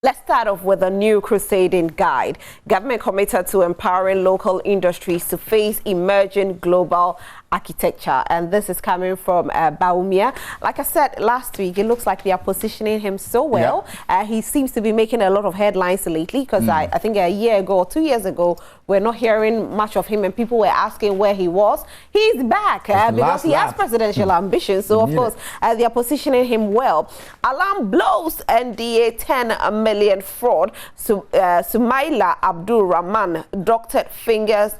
Let's start off with a new Crusading guide. Government committed to empowering local industries to face emerging global architecture. And this is coming from Baumia. Like I said last week, it looks like they are positioning him so well. Yeah. He seems to be making a lot of headlines lately because I think a year ago or 2 years ago, we're not hearing much of him and people were asking where he was. He's back because he has presidential ambitions. So, of course, they are positioning him well. Alarm blows NDA 10 million fraud. Sumaila Abdul Rahman doctored fingers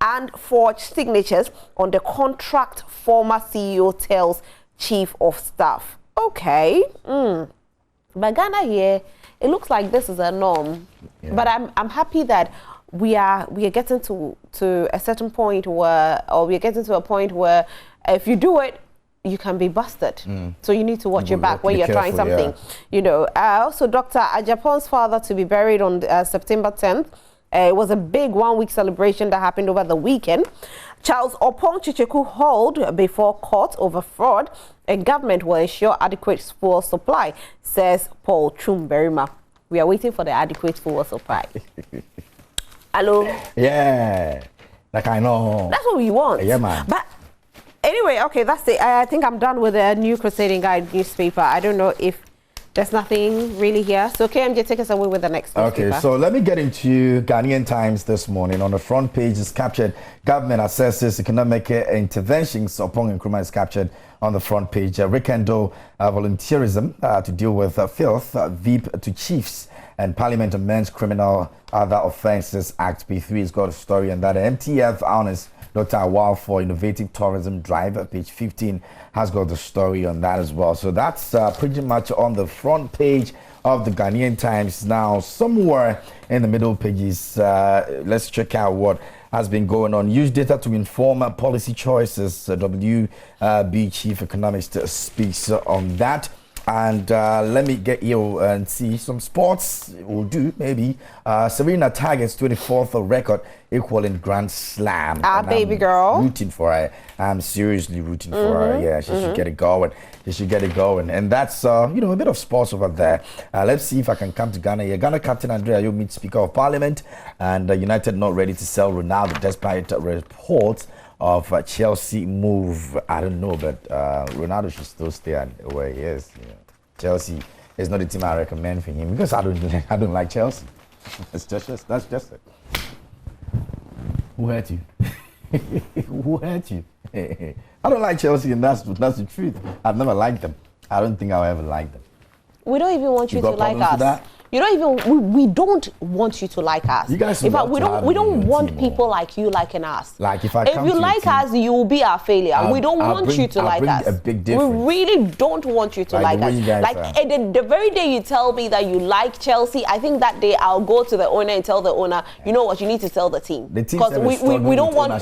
and forged signatures on the contract former CEO tells chief of staff. Okay. But Ghana here, it looks like this is a norm. Yeah. But I'm happy that we are getting to a certain point where, or we are getting to a point where if you do it, you can be busted. So you need to watch your back when you're trying something. Yeah. You know, also Dr. Ajapon's father to be buried on September 10th. It was a big one-week celebration that happened over the weekend. Charles Opong Chicheku hauled before court over fraud, and government will ensure adequate fuel supply, says Paul Chumberima. We are waiting for the adequate fuel supply. Hello? Yeah, like I know. That's what we want. Yeah, man. But anyway, okay, that's it. I think I'm done with the new Crusading Guide newspaper. I don't know if there's nothing really here. So KMJ, take us away with the next newspaper. Okay, so let me get into Ghanaian Times this morning. On the front page is captured, government assesses economic interventions upon Nkrumah is captured on the front page. Rekindle volunteerism to deal with filth, VIP to chiefs, and Parliament amends Criminal Other Offences Act P3 has got a story on that. MTF honors Dr. Awal for innovative tourism drive. Page 15 has got the story on that as well. So that's pretty much on the front page of the Ghanaian Times. Now, somewhere in the middle pages, let's check out what has been going on. Use data to inform policy choices. WB Chief Economist speaks on that. And let me get you and see some sports will do, maybe. Serena targets 24th record equaling Grand Slam. Baby girl. Rooting for her. I'm seriously rooting for her. Yeah, she should get it going. She should get it going. And that's, you know, a bit of sports over there. Let's see if I can come to Ghana here. Ghana Captain Andrea Ayew meets Speaker of Parliament. And United not ready to sell Ronaldo despite reports of Chelsea move. I don't know, but Ronaldo should still stay where he is. You know. Chelsea is not the team I recommend for him because I don't like Chelsea. That's just it. Who hurt you? Who hurt you? I don't like Chelsea, and that's the truth. I've never liked them. I don't think I'll ever like them. We don't even want you to like us. You don't even. We don't want you to like us. You guys, in fact, we don't want people like you liking us. Like if you like us, you will be our failure. We don't want you to like us. A big difference. We really don't want you to like us. Like the very day you tell me that you like Chelsea, I think that day I'll go to the owner and tell the owner, you know what, you need to sell the team. Because we don't want.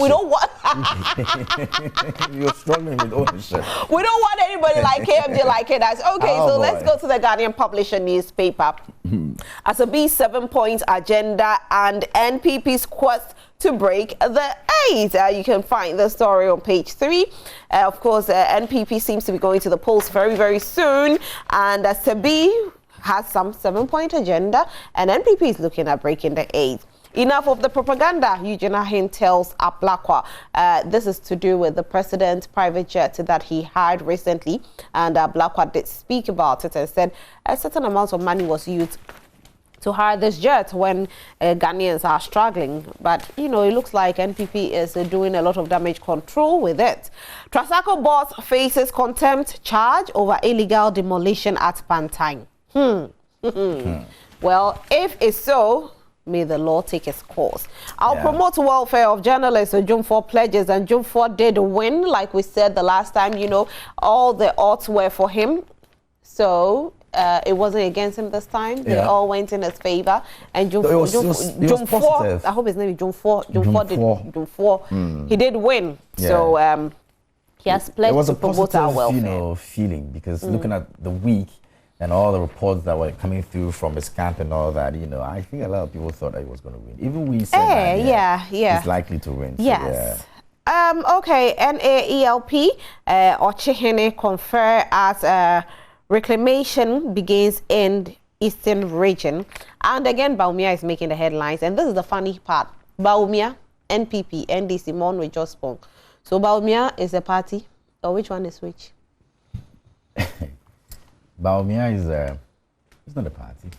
You're struggling with ownership. We don't want anybody like KMJ liking us. Okay, so let's go to the Guardian Publisher newspaper. As a B7-point agenda and NPP's quest to break the 8. You can find the story on page 3. Of course, NPP seems to be going to the polls very, very soon. And Sebi has some 7-point agenda, and NPP is looking at breaking the 8. Enough of the propaganda, Eugene Arhin tells Ablakwa. This is to do with the president's private jet that he hired recently. And Ablakwa did speak about it and said a certain amount of money was used to hire this jet when Ghanaians are struggling. But, you know, it looks like NPP is doing a lot of damage control with it. Trasaco boss faces contempt charge over illegal demolition at Pantine. Well, if it's so, may the law take its course. I'll promote welfare of journalists. June 4 pledges, and June 4 did win. Like we said the last time, you know, all the odds were for him. So it wasn't against him this time. They all went in his favor. And June 4, I hope his name is June 4. June 4. He did win. Yeah. So he has pledged to promote our welfare. You know, feeling because looking at the week and all the reports that were coming through from his camp and all that, you know, I think a lot of people thought that he was going to win. Even we said that, he's likely to win. Yes. So, okay, NAELP, Ochihene confer as reclamation begins in Eastern region. And again, Bawumia is making the headlines. And this is the funny part. Bawumia, NPP, NDC, Mon we just spoke. So Bawumia is a party, or which one is which? Bawumia is it's not a party.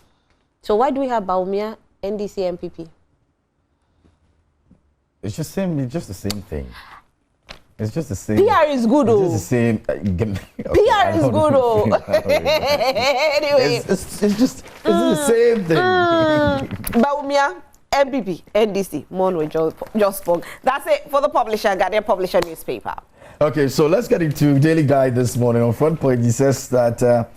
So why do we have Bawumia, NDC, NPP? It's just the same thing. It's just the same. PR is good, It's oh. just the same. PR is good, oh. Anyway, it's the same thing. Bawumia, NPP, NDC, Mon just spoke. That's it for the publisher, Ghanaian Publisher newspaper. Okay, so let's get into Daily Guide this morning. On front page, it says that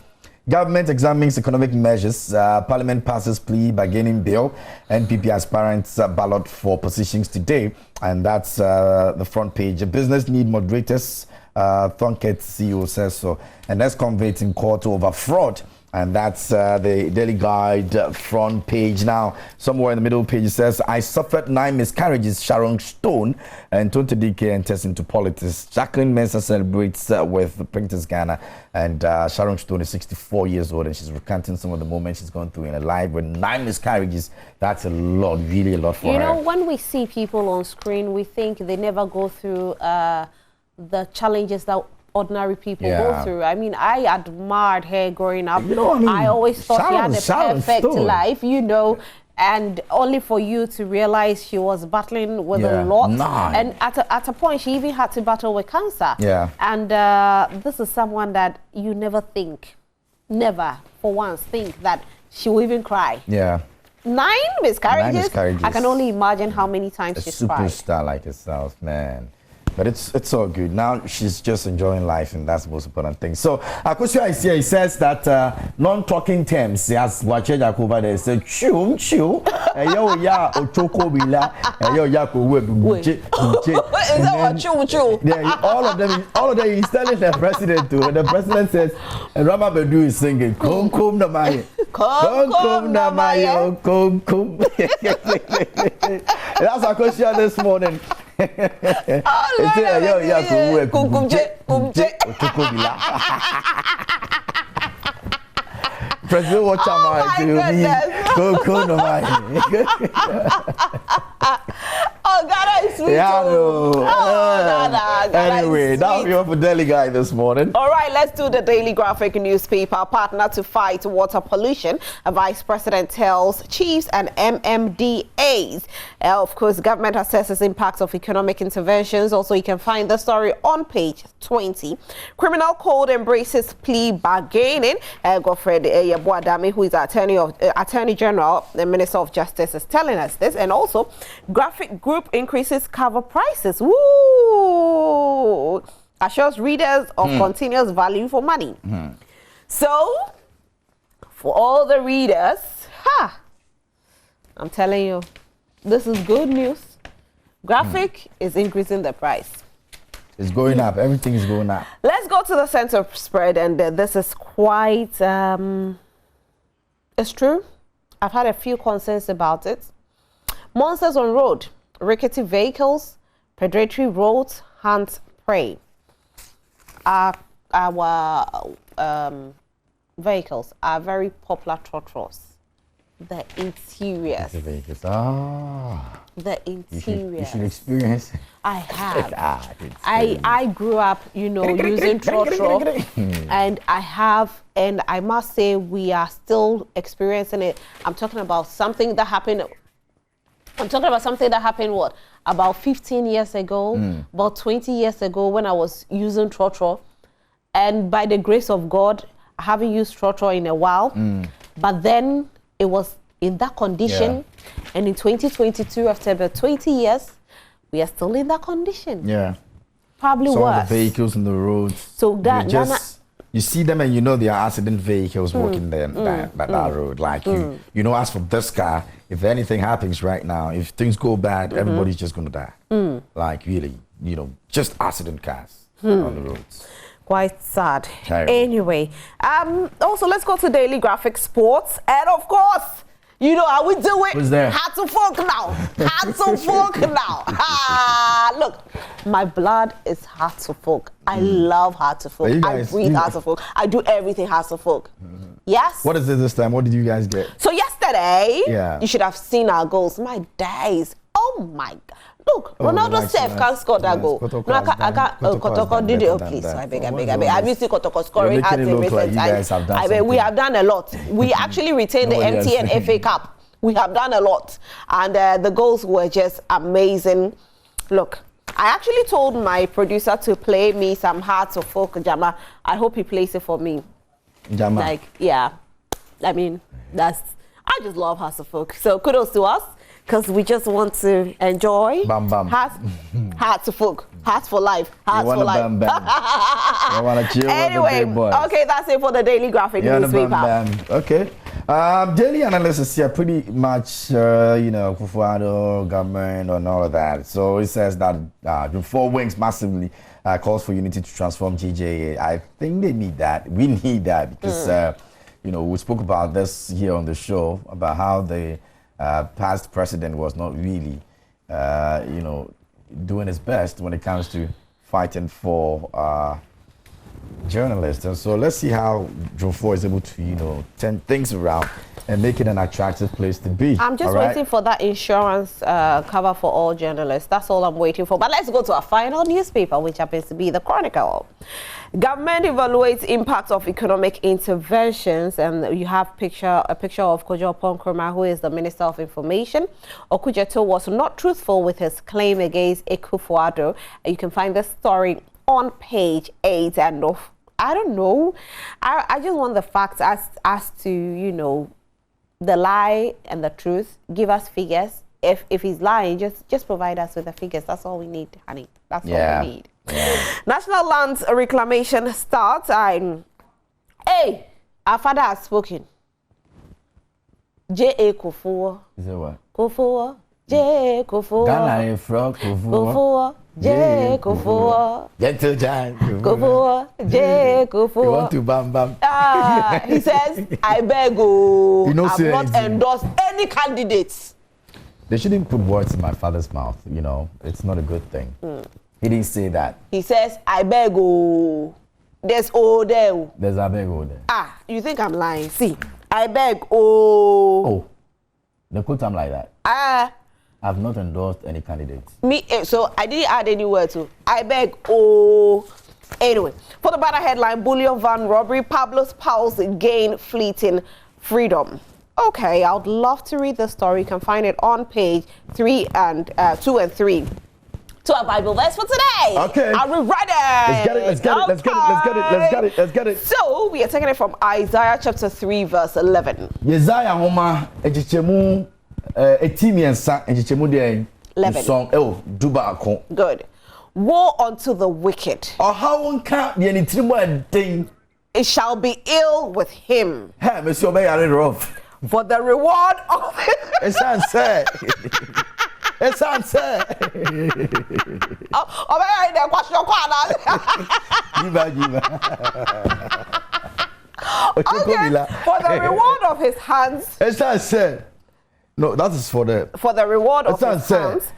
government examines economic measures. Parliament passes plea bargaining bill. NPP aspirants ballot for positions today. And that's the front page. Business need moderators. Thonket CEO says so. And that's conveyed in court over fraud. And that's the Daily Guide front page. Now, somewhere in the middle page, it says, I suffered 9 miscarriages, Sharon Stone, and Tonto DK enters into politics. Jacqueline Mensah celebrates with Printers Ghana. And Sharon Stone is 64 years old, and she's recounting some of the moments she's gone through in her life with 9 miscarriages. That's a lot, really a lot for her. You know, when we see people on screen, we think they never go through the challenges that ordinary people go through. I mean, I admired her growing up. You know what I mean? I always thought she had a perfect life, you know, and only for you to realize she was battling with a lot. And at a point, she even had to battle with cancer. And this is someone that you never never for once think that she will even cry. 9 miscarriages? 9 miscarriages. I can only imagine how many times she's cried. A superstar like herself, man. But it's all good. Now she's just enjoying life, and that's the most important thing. So, Akosia is here. He says that non-talking terms, as Wache Jacoba, they say, chum, yo, ya, ochoko bila, yo, ya, all of them, he's telling the president too. And the president says, Rama Bedu is singing, kum, kum, namaye. Kum, kum, namaye, kum, kum. That's Akosia this morning. President, watch out, oh, Ghana is sweet. Anyway, now we're for Daily Guide this morning. All right, let's do the Daily Graphic newspaper. Partner to fight water pollution. A vice president tells chiefs and MMDAs. Of course, government assesses impacts of economic interventions. Also, you can find the story on page 20. Criminal Code embraces plea bargaining. Godfred Yabuadami, who is Attorney General, the Minister of Justice, is telling us this. And also, Graphic Group increases cover prices. Woo! Assures readers of continuous value for money. So, for all the readers, I'm telling you, this is good news. Graphic is increasing the price. It's going up. Everything is going up. Let's go to the center spread, and this is quite, it's true. I've had a few concerns about it. Monsters on road, rickety vehicles, predatory roads, hunt prey. Our vehicles are very popular trotros. The interiors. The vehicles. The interiors. You should experience it. I have. I grew up, you know, using trotro, and I must say we are still experiencing it. I'm talking about something that happened. What? About 15 years ago, about 20 years ago, when I was using trotro, and by the grace of God, I haven't used trotro in a while, but then it was in that condition, and in 2022, after about 20 years, we are still in that condition. Probably some worse. Some of the vehicles on the roads. So that you see them and you know they are accident vehicles walking there that road. Like you know, as for this car, if anything happens right now, if things go bad, everybody's just gonna die. Like really, you know, just accident cars on the roads. Quite sad. Terrible. Anyway, also let's go to Daily Graphic Sports, and of course, you know how we do it. Who's there? Had to folk now. Had to folk now. Look, my blood is Heart to Folk. I love Heart to Folk. I breathe Heart to Folk. I do everything Heart to Folk. Yes. What is it this time? What did you guys get? So yesterday, yeah, you should have seen our goals. My days. Oh my God. Look, Ronaldo Sef can't score that goal. No, I can't. Kotoko did it. Oh, please. I beg. Have you seen Kotoko scoring hats in recent times? I beg. We have done a lot. We actually retained the MTN FA Cup. We have done a lot. And the goals were just amazing. Look, I actually told my producer to play me some Hearts of Folk Jama. I hope he plays it for me. Jama. Like, yeah. I mean, I just love Hearts of Folk. So kudos to us. Because we just want to enjoy. Bam, bam. Hearts to folk. Hearts for life. Hearts for life. Bam, bam. I want to chill anyway, with the big boys. Okay, that's it for the Daily Graphic newspaper. Bam, bam. Okay. Daily analysis here pretty much, Kufuado, government and all of that. So it says that the Four Wings massively calls for unity to transform GJA. I think they need that. We need that because, we spoke about this here on the show about how the past president was not really, doing his best when it comes to fighting for journalists. And so let's see how Jofo is able to, turn things around and make it an attractive place to be. I'm just waiting for that insurance cover for all journalists. That's all I'm waiting for. But let's go to our final newspaper, which happens to be the Chronicle. Government evaluates impact of economic interventions, and you have a picture of Kojo Ponkroma, who is the Minister of Information. Okudzeto was not truthful with his claim against Akufo-Addo. You can find the story on page 8, and I don't know. I just want the facts as to, the lie and the truth. Give us figures. If he's lying, just provide us with the figures. That's all we need, honey. That's all we need. Yeah. National Lands Reclamation starts. Hey, our father has spoken. J.A. Kufuor. Is that what? Kufuor. J. Kufuor. Ghana frog Kufuor. Kufuor. J. Kufuor. Gentle giant. Kufuor. J. Kufuor. You want to bam bam? He says, I beg you. I've not endorsed any candidates. They shouldn't put words in my father's mouth. It's not a good thing. He didn't say that. He says, I beg you. There's O there. There's a beg O there. You think I'm lying? See, I beg oh. They put them like that. I've not endorsed any candidates. So I didn't add any word to I beg oh. Anyway, for the banner headline, bullion van robbery, Pablo's pals gain fleeting freedom. Okay, I would love to read the story. You can find it on page 2 and 3. To our Bible verse for today. Okay. Are we ready? Let's get it. So we are taking it from Isaiah chapter 3 verse 11. Isaiah homa echichemu etimiensa echichemu de 11. Song duba akon. Good. Woe unto the wicked. It shall be ill with him. Hey, Monsieur rough. For the reward of it's unsaid. It's unsaid. Okay, for the reward of his hands. It's unsaid. No, that is for the reward of his hands.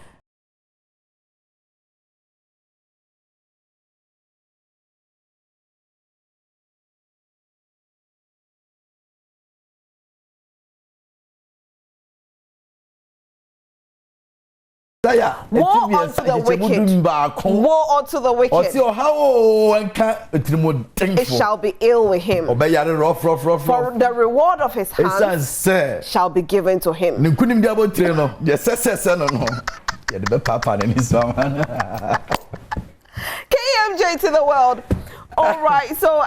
Woe unto the wicked. Woe unto the wicked. It shall be ill with him. For the reward of his hands shall be given to him. KMJ to the world. All right, so